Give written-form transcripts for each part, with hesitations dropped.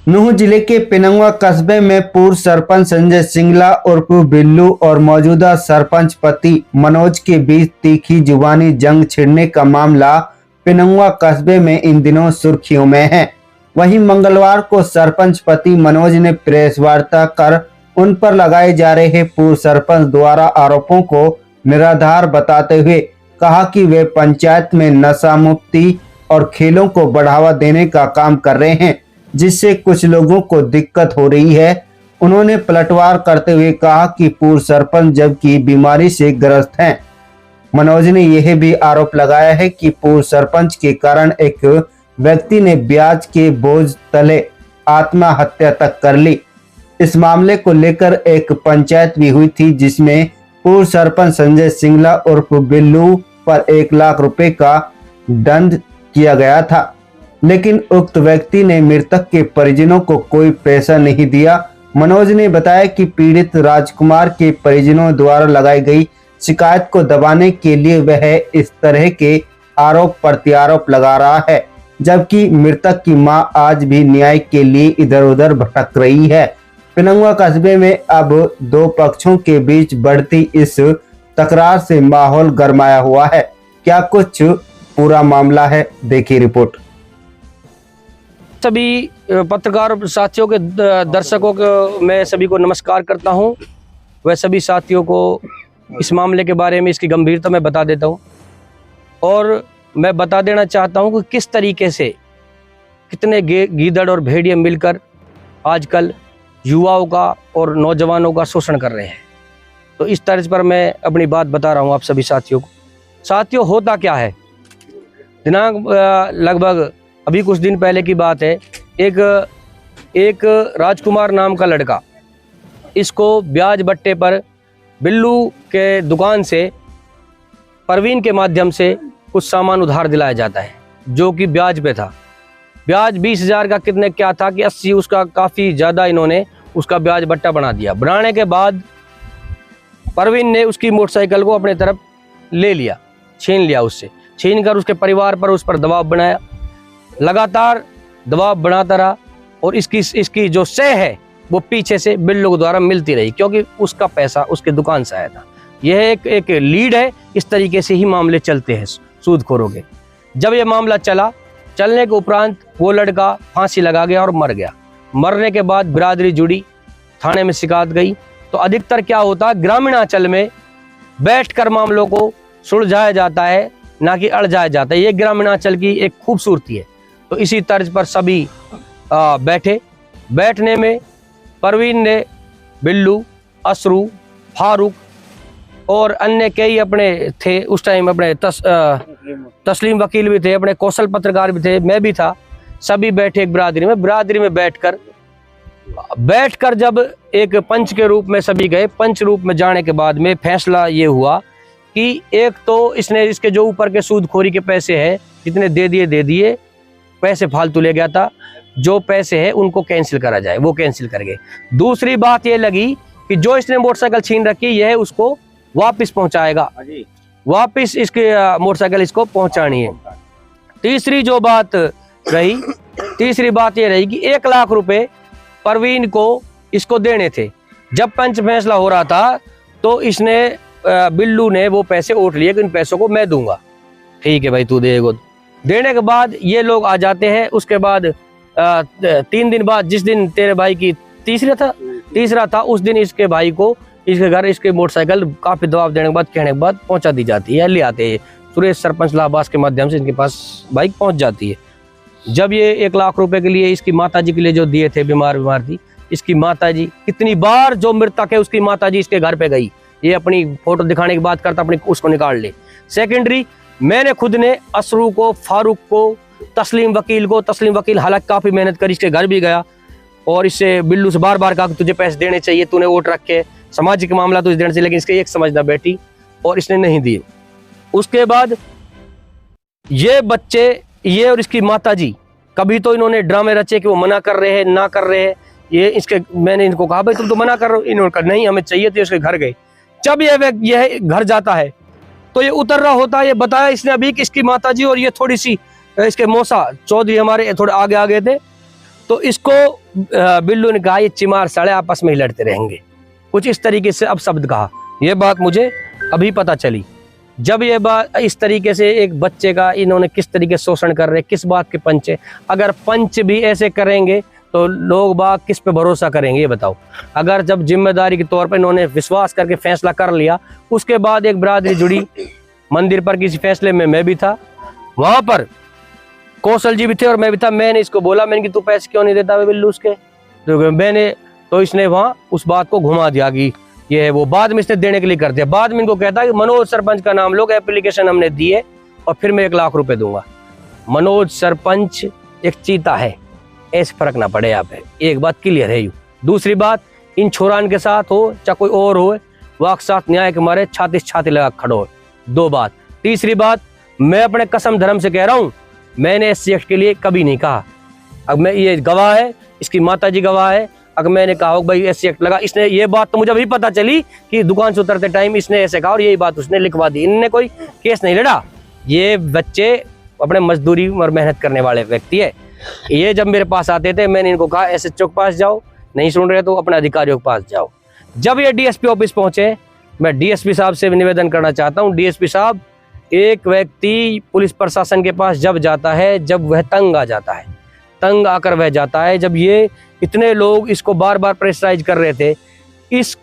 नूंह जिले के पिनंगवा कस्बे में पूर्व सरपंच संजय सिंगला उर्फ बिल्लू और मौजूदा सरपंच पति मनोज के बीच तीखी जुबानी जंग छिड़ने का मामला पिनंगवा कस्बे में इन दिनों सुर्खियों में है। वहीं मंगलवार को सरपंच पति मनोज ने प्रेस वार्ता कर उन पर लगाए जा रहे पूर्व सरपंच द्वारा आरोपों को निराधार बताते हुए कहा कि वे पंचायत में नशा मुक्ति और खेलों को बढ़ावा देने का काम कर रहे हैं, जिससे कुछ लोगों को दिक्कत हो रही है। उन्होंने पलटवार करते हुए कहा कि पूर्व सरपंच जबकि बीमारी से ग्रस्त हैं। मनोज ने यह भी आरोप लगाया है कि पूर्व सरपंच के कारण एक व्यक्ति ने ब्याज के बोझ तले आत्महत्या तक कर ली। इस मामले को लेकर एक पंचायत भी हुई थी, जिसमें पूर्व सरपंच संजय सिंगला उर्फ बिल्लू पर 1 लाख रुपए का दंड किया गया था, लेकिन उक्त व्यक्ति ने मृतक के परिजनों को कोई पैसा नहीं दिया। मनोज ने बताया कि पीड़ित राजकुमार के परिजनों द्वारा लगाई गई शिकायत को दबाने के लिए वह इस तरह के आरोप प्रत्यारोप लगा रहा है, जबकि मृतक की मां आज भी न्याय के लिए इधर उधर भटक रही है। पिनंगवा कस्बे में अब दो पक्षों के बीच बढ़ती इस तकरार से माहौल गरमाया हुआ है। क्या कुछ पूरा मामला है, देखिए रिपोर्ट। सभी पत्रकार साथियों के दर्शकों को मैं सभी को नमस्कार करता हूं। वह सभी साथियों को इस मामले के बारे में इसकी गंभीरता में बता देता हूं और मैं बता देना चाहता हूं कि किस तरीके से कितने गीदड़ और भेड़िए मिलकर आजकल युवाओं का और नौजवानों का शोषण कर रहे हैं। तो इस तर्ज पर मैं अपनी बात बता रहा हूं आप सभी साथियों को। साथियों, होता क्या है, दिनांक लगभग अभी कुछ दिन पहले की बात है। एक राजकुमार नाम का लड़का, इसको ब्याज बट्टे पर बिल्लू के दुकान से परवीन के माध्यम से कुछ सामान उधार दिलाया जाता है, जो कि ब्याज पे था। ब्याज 20,000 का कितने क्या था कि 80, उसका काफ़ी ज़्यादा इन्होंने उसका ब्याज बट्टा बना दिया। बनाने के बाद परवीन ने उसकी मोटरसाइकिल को अपने तरफ ले लिया, छीन लिया, उससे छीन कर उसके परिवार पर उस पर दबाव बनाया। लगातार दबाव बनाता रहा और इसकी जो सह है वो पीछे से बिल्लू द्वारा मिलती रही, क्योंकि उसका पैसा उसके दुकान से आया था। यह एक लीड है। इस तरीके से ही मामले चलते हैं सूदखोरों के। जब ये मामला चलने के उपरांत वो लड़का फांसी लगा गया और मर गया। मरने के बाद बिरादरी जुड़ी, थाने में शिकायत गई। तो अधिकतर क्या होता है, ग्रामीणांचल में बैठकर मामलों को सुलझाया जाता है, ना कि अड़जाया जाता है। ये ग्रामीणांचल की एक खूबसूरती है। तो इसी तर्ज पर सभी बैठने में परवीन ने बिल्लू, असरू, फारूक और अन्य कई अपने थे उस टाइम, अपने तस्लीम वकील भी थे, अपने कौशल पत्रकार भी थे, मैं भी था। सभी बैठे एक बिरादरी में बैठकर जब एक पंच के रूप में सभी गए। पंच रूप में जाने के बाद में फैसला ये हुआ कि एक तो इसके जो ऊपर के सूदखोरी के पैसे हैं, जितने दे दिए, पैसे फालतू ले गया था, जो पैसे हैं उनको कैंसिल करा जाए। वो कैंसिल कर गए। दूसरी बात ये लगी कि जो इसने मोटरसाइकिल छीन रखी, यह उसको वापस पहुंचाएगा, वापस इसके मोटरसाइकिल इसको पहुंचानी है। तीसरी बात ये रही कि 1 लाख रुपए परवीन को इसको देने थे। जब पंच फैसला हो रहा था तो बिल्लू ने वो पैसे ओट लिए कि इन पैसों को मैं दूंगा। ठीक है भाई, तू देगा। देने के बाद ये लोग आ जाते हैं। उसके बाद 3 दिन बाद, जिस दिन तेरे भाई की तीसरा था, उस दिन इसके भाई को इसके घर इसके मोटरसाइकिल काफी दबाव देने के बाद, कहने के बाद पहुंचा दी जाती है, ले आते हैं। सुरेश सरपंच लाबास के माध्यम से इनके पास बाइक पहुंच जाती है। जब ये 1 लाख रुपए के लिए इसकी माताजी के लिए जो दिए थे, बीमार थी, इसकी माताजी कितनी बार, जो मृतक है उसकी माताजी इसके घर पे गई। ये अपनी फोटो दिखाने की बात करता, अपनी उसको निकाल ले। सेकेंडरी, मैंने खुद ने असरू को, फारूक को, तस्लीम वकील हालांकि काफी मेहनत कर इसके घर भी गया और इससे बिल्लू से बार कहा कि तुझे पैसे देने चाहिए, तूने वोट रखे, सामाजिक मामला तुझे देने चाहिए, लेकिन इसके एक समझना बैठी और इसने नहीं दिए। उसके बाद ये बच्चे, ये और इसकी माताजी, कभी तो इन्होंने ड्रामे रचे कि वो मना कर रहे हैं, ना कर रहे हैं। मैंने इनको कहा भाई तुम तो मना कर रहे हो, इन्होंने कहा नहीं हमें चाहिए, तो इसके घर गए। जब यह घर जाता है तो ये उतर रहा होता है। ये बताया इसने अभी कि इसकी माताजी और ये थोड़ी सी इसके मौसा चौधरी हमारे थोड़े आगे थे, तो इसको बिल्लू ने कहा ये चिमार साले आपस में ही लड़ते रहेंगे, कुछ इस तरीके से अब शब्द कहा। ये बात मुझे अभी पता चली। जब ये बात इस तरीके से एक बच्चे का इन्होंने किस तरीके से शोषण कर रहे, किस बात के पंच है। अगर पंच भी ऐसे करेंगे तो लोग बाग किस पे भरोसा करेंगे ये बताओ। अगर जब जिम्मेदारी के तौर पर इन्होंने विश्वास करके फैसला कर लिया, उसके बाद एक बरादरी जुड़ी मंदिर पर, किसी फैसले में मैं भी था, वहां पर कौशल जी भी थे और मैं भी था। मैंने इसको बोला, मैंने कि तू पैसे क्यों नहीं देता वे बिल्लू उसके, तो मैंने तो इसने वहां उस बात को घुमा दिया कि ये है वो। बाद में इसने देने के लिए कर दिया। बाद में इनको कहता है कि मनोज सरपंच का नाम लोग, एप्लीकेशन हमने दी है और फिर मैं 1 लाख रुपए दूंगा। मनोज सरपंच एक चीता है, ऐसे फर्क ना पड़े यहाँ पे, एक बात क्लियर है। यू दूसरी बात, इन छोरान के साथ हो चाहे कोई और हो, वाक साथ न्याय के मारे छाती लगा खड़ो हो। 2 बात। तीसरी बात, मैं अपने कसम धर्म से कह रहा हूँ, मैंने SC एक्ट के लिए कभी नहीं कहा। अब मैं, ये गवाह है, इसकी माता जी गवाह है। अगर मैंने कहा हो भाई SC एक्ट लगा, इसने ये बात तो मुझे अभी पता चली कि दुकान से उतरते टाइम इसने ऐसे कहा और यही बात उसने लिखवा दी। इनने कोई केस नहीं लड़ा। ये बच्चे अपने मजदूरी और मेहनत करने वाले व्यक्ति है। ये जब मेरे पास आते थे, मैंने इनको कहा SHO के पास जाओ, नहीं सुन रहे तो अपने अधिकारियों के पास जाओ। जब ये DSP ऑफिस पहुंचे, मैं DSP साहब से निवेदन करना चाहता हूं। DSP साहब, एक व्यक्ति पुलिस प्रशासन के पास जब जाता है, जब वह तंग आ जाता है, तंग आकर वह जाता है, जब ये इतने लोग इसको बार बार प्रेशराइज कर रहे थे, इस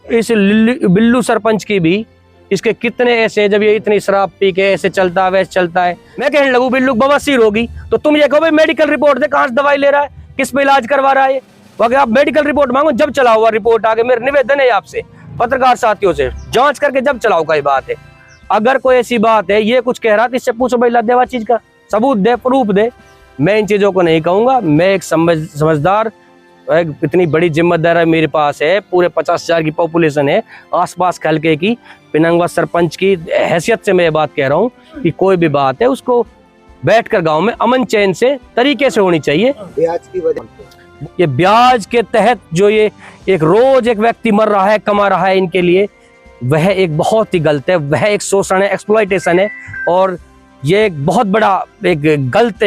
बिल्लू सरपंच की भी, इसके कितने ऐसे, जब ये इतनी शराब पी के ऐसे चलता है वैसे चलता है, मैं कहने लगूं बिल्लू बवासीर होगी तो तुम ये कहो भाई मेडिकल रिपोर्ट दे, कहाँ से दवाई ले रहा है, किस पे इलाज करवा रहा है। अगर आप मेडिकल रिपोर्ट मांगो, जब चला हुआ रिपोर्ट आगे, मेरा निवेदन है आपसे, पत्रकार साथियों से, जांच करके जब चलाओ का बात है। अगर कोई ऐसी बात है, ये कुछ कह रहा था, इससे पूछो भाई लदेवा चीज का सबूत दे, प्रूफ दे। मैं इन चीजों को नहीं कहूंगा। मैं एक समझदार, इतनी बड़ी जिम्मेदारी मेरे पास है, पूरे 50,000 की पॉपुलेशन है आसपास के हल्के की, पिनंगवा सरपंच की हैसियत से मैं ये बात कह रहा हूँ कि कोई भी बात है उसको बैठकर गांव में अमन चैन से तरीके से होनी चाहिए। ब्याज की वजह, ये ब्याज के तहत जो ये एक रोज एक व्यक्ति मर रहा है, कमा रहा है इनके लिए, वह एक बहुत ही गलत है, वह एक शोषण है, एक्सप्लॉयटेशन है। और ये एक बहुत बड़ा एक गलत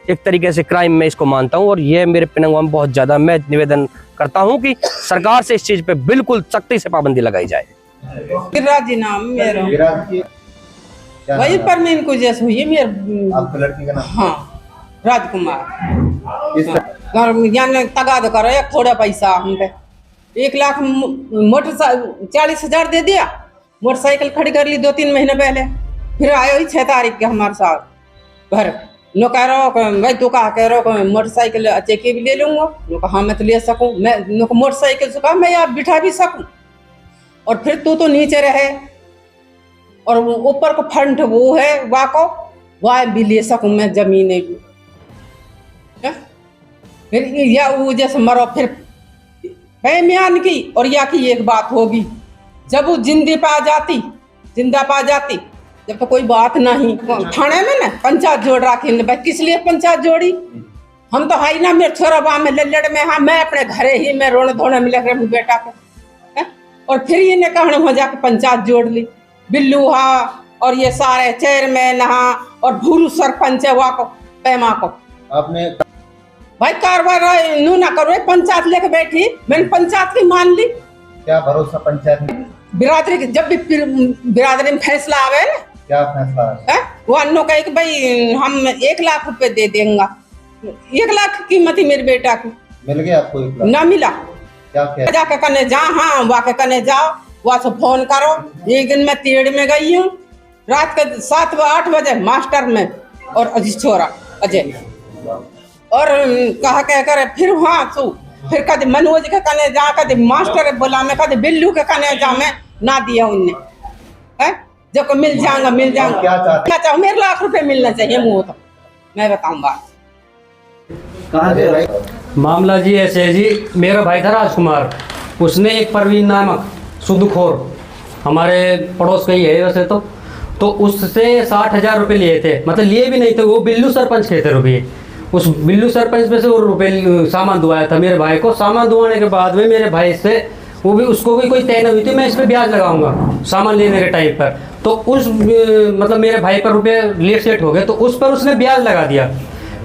एक तरीके से क्राइम मैं इसको मानता हूं। और ये मेरे पिनंगवा में बहुत ज्यादा, मैं निवेदन करता हूं कि सरकार से इस चीज पे बिल्कुल सख्ती से पाबंदी लगाई जाए। गिरिराज जी नाम मेरा, वही पर मैं इनको जैसे हुई है मेरा, आपकी लड़की का नाम? हाँ, राजकुमार। इस तगाद करो एक थोड़ा पैसा हम पे 1 लाख मोटरसाइकिल 40,000 दे दिया, मोटरसाइकिल खड़ी कर ली 2-3 महीने पहले। फिर आए हुई 6 तारीख के हमारे साथ घर, नो कह रहा हो भाई तू कहा कह रहा हो मोटरसाइकिल चेकी भी ले लूंगा। नो कहा मैं तो ले सकूं, मैं नो मोटरसाइकिल से कहा मैं यहाँ बिठा भी सकूं। और फिर तू तो नीचे रहे और ऊपर को फंड वो है वाको, वह भी ले सकूं मैं जमीनें भी। फिर या वो जैसे मरो फिर बेमियान की। और या की एक बात होगी, जब वो जिंदा पा जाती, जब तो कोई बात नहीं, थाने में ना पंचायत जोड़ रखी। भाई किस लिए पंचायत जोड़ी? हम तो हाई ना, मेरे छोरा वहां में लल्लड़ में, हाँ मैं अपने घरे ही मैं रोने धोने में लग रहा बेटा के। और फिर ये ने कहने हो जाके पंचायत जोड़ ली, बिल्लू हाँ और ये सारे चेयरमैन हाँ और भूरू सरपंच है वहाँ को पैमा को। आपने भाई कार्रवाई नू ना करो, पंचायत लेके बैठी, मैंने पंचायत की मान ली। क्या भरोसा पंचायत में? बिरादरी की जब भी बिरादरी में फैसला आवे ना, क्या फैसला है? वो अन्नो कहे कि भाई हम 1 लाख रुपए दे देंगे। 1 लाख की कीमत ही मेरे बेटा की। मिल गया आपको 1 लाख? ना मिला। क्या जाके कने जा, हाँ वाके कने जाओ, वहाँ से फोन करो। एक दिन मैं तीड़ में गई हूँ, रात के 7-8 बजे मास्टर में और अजीत छोरा अजय, और कहा कह कर फिर वहाँ तू फिर कद मनोज के कने जा, कद मास्टर बोला मैं, कद बिल्लू के कने जा, मैं ना दिया उनने है। जब मिल जाऊंगा क्या चाहते? मेरे 1 लाख रुपए मिलना चाहिए। मुँह तो मैं बताऊंगा। कहाँ से भाई? मामला जी ऐसे है जी, मेरा भाई था राजकुमार, उसने एक परवीन नामक सुदखोर हमारे पड़ोस का ही है वैसे तो उससे 60,000 रुपये लिए थे। मतलब लिए भी नहीं थे, वो बिल्लू सरपंच के थे रुपये। उस बिल्लू सरपंच में से वो रुपये सामान दुआया था मेरे भाई को। सामान दुआने के बाद में मेरे भाई से वो भी, उसको भी कोई तय न हुई थी मैं इस पर ब्याज लगाऊंगा सामान लेने के टाइम पर। तो उस मतलब मेरे भाई पर रुपये लेट सेट हो गए, तो उस पर उसने ब्याज लगा दिया।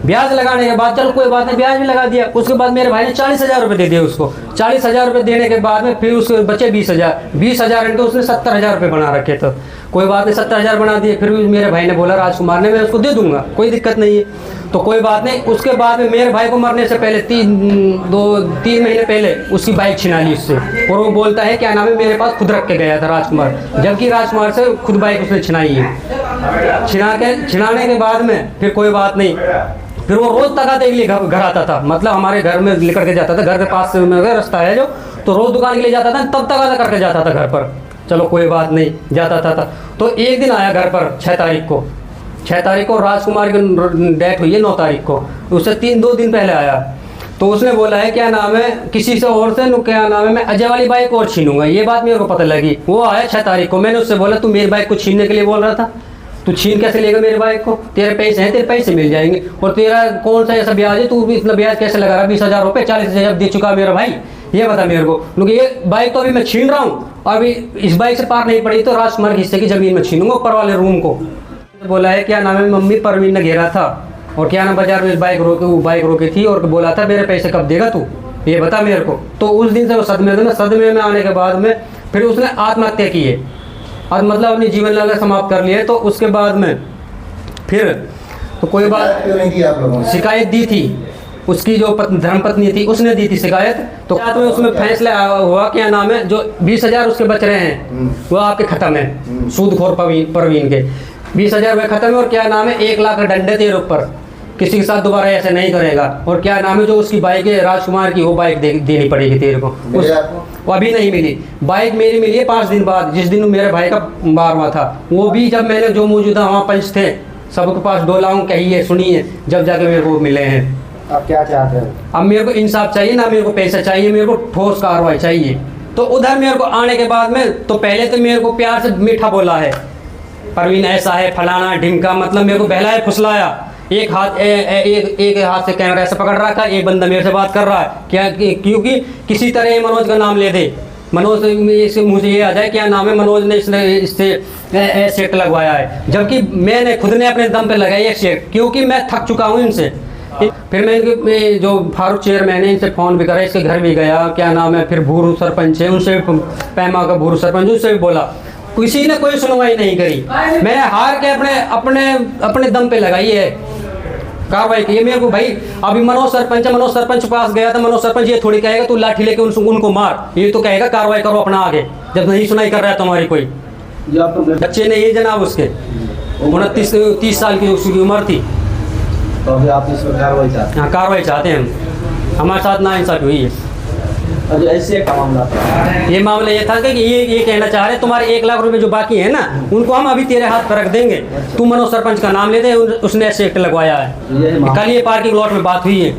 ब्याज लगाने के बाद चलो कोई बात नहीं, ब्याज भी लगा दिया। उसके बाद मेरे भाई ने 40,000 रुपये दे दिए उसको। 40,000 रुपये देने के बाद में फिर उसके बचे 20,000। 20,000 इनके उसने 70,000 रुपये बना रखे थे। कोई बात नहीं, 70,000 बना दिए। फिर भी मेरे भाई ने बोला राजकुमार ने, मैं उसको दे दूंगा, कोई दिक्कत नहीं है। तो कोई बात नहीं। उसके बाद में मेरे भाई को मरने से पहले 3 महीने पहले उसकी बाइक छिना ली उससे, और वो बोलता है क्या नाम है मेरे पास खुद रख के गया था राजकुमार, जबकि राजकुमार से खुद बाइक उसने छिनाई है। छिनाने के बाद में फिर कोई बात नहीं, फिर वो रोज तगाते के लिए घर आता था। मतलब हमारे घर में लेकर के जाता था, घर के पास से रास्ता है जो, तो रोज दुकान के लिए जाता था, तब तगादा करके जाता था घर पर। चलो कोई बात नहीं, जाता था। तो एक दिन आया घर पर 6 तारीख को राजकुमार की डेथ हुई है 9 तारीख को, उससे 2 दिन पहले आया। तो उसने बोला है क्या नाम है किसी से और से क्या नाम है मैं अजय वाली बाइक और छीनूंगा, ये बात मेरे को पता लगी। वो आया 6 तारीख को। मैंने उससे बोला तू मेरी बाइक को छीनने के लिए बोल रहा था, तू छीन कैसे लेगा मेरी बाइक को, तेरे पैसे हैं, तेरे पैसे मिल जाएंगे, और तेरा कौन सा ऐसा ब्याज है, तू भी इतना ब्याज कैसे लगा रहा, 20,000 रुपये 40,000 दे चुका मेरा भाई, ये बता मेरे को। क्योंकि ये बाइक तो अभी मैं छीन रहा हूँ, अभी इस बाइक से पार नहीं पड़ी तो राजकुमार के हिस्से की ज़मीन में छीनूंगा, ऊपर वाले रूम को। बोला है क्या नाम है मम्मी परवीन ने घेरा था, और क्या नाम बाजार में बाइक रोकी थी, और बोला था मेरे पैसे कब देगा तू, ये बता मेरे को। तो उस दिन से वो सदमे में आने के बाद में फिर उसने आत्महत्या की है, और मतलब अपनी जीवन लगा समाप्त कर लिया है। तो उसके बाद में फिर तो कोई बात क्यों नहीं की आप लोगों ने? शिकायत दी थी, उसकी जो धर्मपत्नी थी उसने दी थी शिकायत। तो साथ में उसमें फैसला हुआ क्या नाम है जो 20,000 उसके बच रहे हैं वो आपके खत्म है, सूदखोर परवीन के 20,000 रुपये खत्म है, और क्या नाम है 1 लाख का दंड है तेरे ऊपर, किसी के साथ दोबारा ऐसे नहीं करेगा। और क्या नाम है जो उसकी बाइक है राजकुमार की, वो बाइक देनी पड़ेगी तेरे को। वो अभी नहीं मिली, बाइक मेरी मिली है 5 दिन बाद, जिस दिन मेरे भाई का 12वां था। वो भी जब मैंने जो मौजूदा वहाँ पंच थे सबके पास डोलाऊँ कहिए सुनिए, जब जाके मेरे को मिले हैं। आप क्या चाहते हैं? अब मेरे को इंसाफ चाहिए ना, मेरे को पैसा चाहिए, मेरे को ठोस कार्रवाई चाहिए। तो उधर मेरे को आने के बाद में तो पहले तो मेरे को प्यार से मीठा बोला है, परवीन ऐसा है फलाना ढिमका, मतलब मेरे को बहलाया फुसलाया। एक हाथ से कैमरा ऐसे पकड़ रखा, एक बंदा मेरे से बात कर रहा है क्या, क्योंकि किसी तरह मनोज का नाम ले दे, मनोज इससे मुझे ये आ जाए क्या नाम है मनोज ने इससे सेट लगवाया है, जबकि मैंने खुद ने अपने दम पे लगाई है सेट, क्योंकि मैं थक चुका हूँ इनसे। फिर मैं जो फारूक चेयरमैन है इनसे फ़ोन भी करा, इसके घर भी गया, क्या नाम है, फिर भूरू सरपंच है उनसे भी, पैमा का भूरू सरपंच उससे भी बोला, किसी ने कोई सुनवाई नहीं करी। मैंने हार के अपने दम पे लगाई है कार्रवाई की है मेरे को भाई। अभी मनोज सरपंच है, मनोज सरपंच पास गया था, मनोज सरपंच ये थोड़ी कहेगा तू लाठी लेके उनको मार, ये तो कहेगा कार्रवाई करो अपना आगे, जब नहीं सुनाई कर रहा है तुम्हारी कोई। बच्चे नहीं है जनाब उसके, 29-30 साल की उसकी उम्र थी। तो अभी आप इसमें कार्रवाई चाहते हैं? हाँ कार्रवाई चाहते हैं हम, हमारे साथ नाइंसाफी हुई है। और ऐसे का मामला था, ये मामला ये था कि ये कहना चाह रहे तुम्हारे 1 लाख रुपए जो बाकी है ना उनको हम अभी तेरे हाथ पर रख देंगे, तू मनोज सरपंच का नाम ले दे, उसने ऐसे एक्ट लगवाया है। कल ये पार्किंग लॉट में बात हुई है।